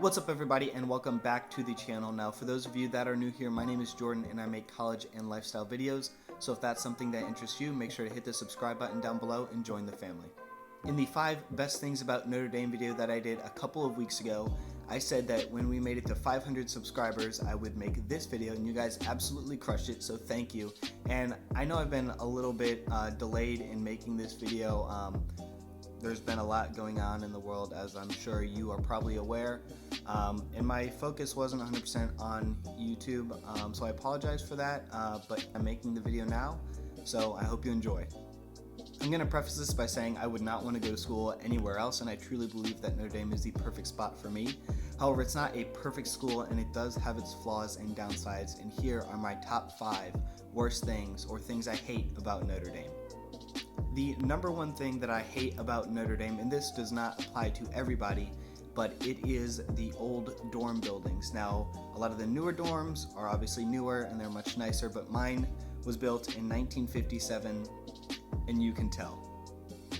What's up everybody and welcome back to the channel. Now for those of you that are new here, my name is Jordan and I make college and lifestyle videos. So if that's something that interests you, make sure to hit the subscribe button down below and join the family. In the 5 best things about Notre Dame video that I did a couple of weeks ago, I said that when we made it to 500 subscribers, I would make this video, and you guys absolutely crushed it, so thank you. And I know I've been a little bit delayed in making this video. There's been a lot going on in the world, as I'm sure you are probably aware, and my focus wasn't 100% on YouTube, so I apologize for that, but I'm making the video now, so I hope you enjoy. I'm going to preface this by saying I would not want to go to school anywhere else, and I truly believe that Notre Dame is the perfect spot for me. However, it's not a perfect school, and it does have its flaws and downsides, and here are my top 5 worst things or things I hate about Notre Dame. The number one thing that I hate about Notre Dame, and this does not apply to everybody, but it is the old dorm buildings. Now, a lot of the newer dorms are obviously newer and they're much nicer, but mine was built in 1957, and you can tell.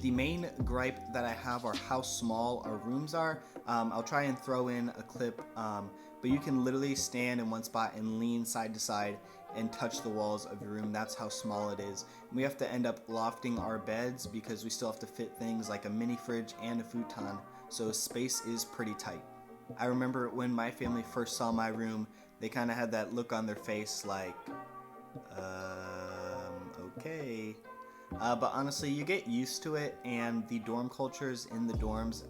The main gripe that I have are how small our rooms are. I'll try and throw in a clip, but you can literally stand in one spot and lean side to side and touch the walls of your room. That's how small it is. We have to end up lofting our beds because we still have to fit things like a mini fridge and a futon, so space is pretty tight. I remember when my family first saw my room, they kind of had that look on their face like, okay. But honestly, you get used to it, and the dorm cultures in the dorms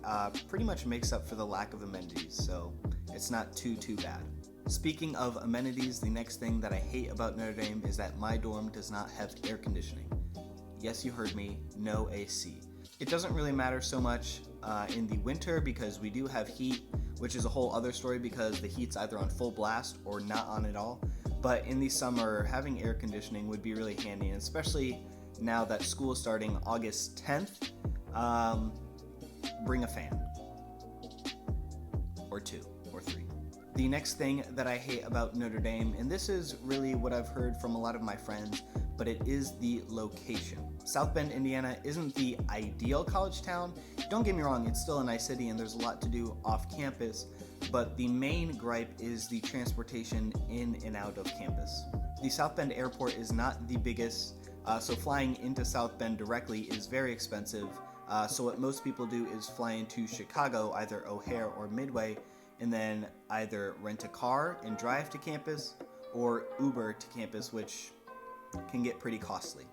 pretty much makes up for the lack of amenities, so it's not too bad. Speaking of amenities, the next thing that I hate about Notre Dame is that my dorm does not have air conditioning. Yes, you heard me, no AC. It doesn't really matter so much in the winter because we do have heat, which is a whole other story because the heat's either on full blast or not on at all. But in the summer, having air conditioning would be really handy, and especially now that school is starting August 10th, bring a fan. Or 2, or 3. The next thing that I hate about Notre Dame, and this is really what I've heard from a lot of my friends, but it is the location. South Bend, Indiana isn't the ideal college town. Don't get me wrong, it's still a nice city and there's a lot to do off campus, but the main gripe is the transportation in and out of campus. The South Bend airport is not the biggest, so flying into South Bend directly is very expensive. So what most people do is fly into Chicago, either O'Hare or Midway, and then either rent a car and drive to campus or Uber to campus, which can get pretty costly.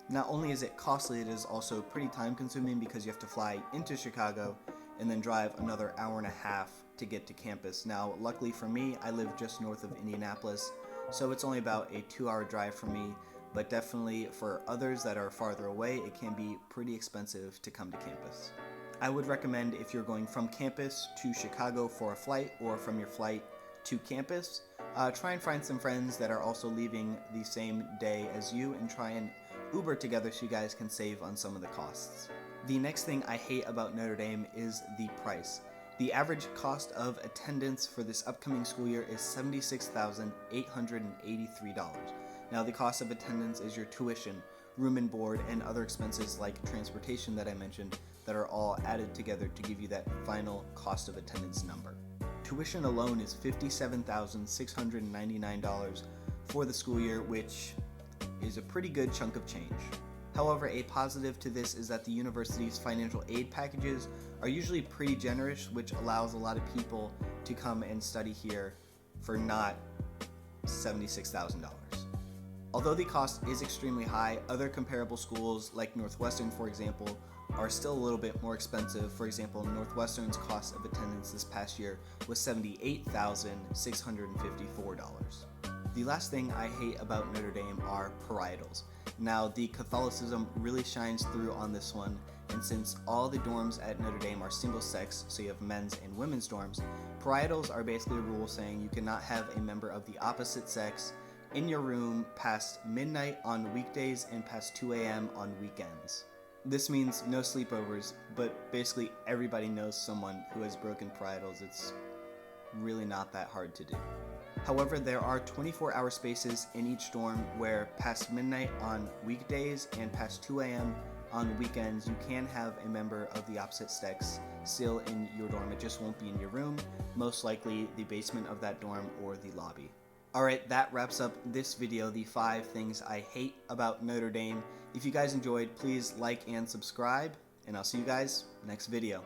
Not only is it costly, it is also pretty time consuming because you have to fly into Chicago and then drive another hour and a half to get to campus. Now, luckily for me, I live just north of Indianapolis, so it's only about a 2-hour drive for me, but definitely for others that are farther away, it can be pretty expensive to come to campus. I would recommend, if you're going from campus to Chicago for a flight or from your flight to campus, try and find some friends that are also leaving the same day as you and try and Uber together so you guys can save on some of the costs. The next thing I hate about Notre Dame is the price. The average cost of attendance for this upcoming school year is $76,883. Now, the cost of attendance is your tuition, room and board, and other expenses like transportation that I mentioned that are all added together to give you that final cost of attendance number. Tuition alone is $57,699 for the school year, which is a pretty good chunk of change. However, a positive to this is that the university's financial aid packages are usually pretty generous, which allows a lot of people to come and study here for not $76,000. Although the cost is extremely high, other comparable schools like Northwestern, for example, are still a little bit more expensive. For example, Northwestern's cost of attendance this past year was $78,654. The last thing I hate about Notre Dame are parietals. Now, the Catholicism really shines through on this one, and since all the dorms at Notre Dame are single sex, so you have men's and women's dorms, parietals are basically a rule saying you cannot have a member of the opposite sex in your room past midnight on weekdays and past 2 a.m. on weekends. This means no sleepovers, but basically everybody knows someone who has broken parietals. It's really not that hard to do. However, there are 24-hour spaces in each dorm where past midnight on weekdays and past 2 a.m. on weekends, you can have a member of the opposite sex still in your dorm. It just won't be in your room, most likely the basement of that dorm or the lobby. Alright, that wraps up this video, the 5 things I hate about Notre Dame. If you guys enjoyed, please like and subscribe, and I'll see you guys next video.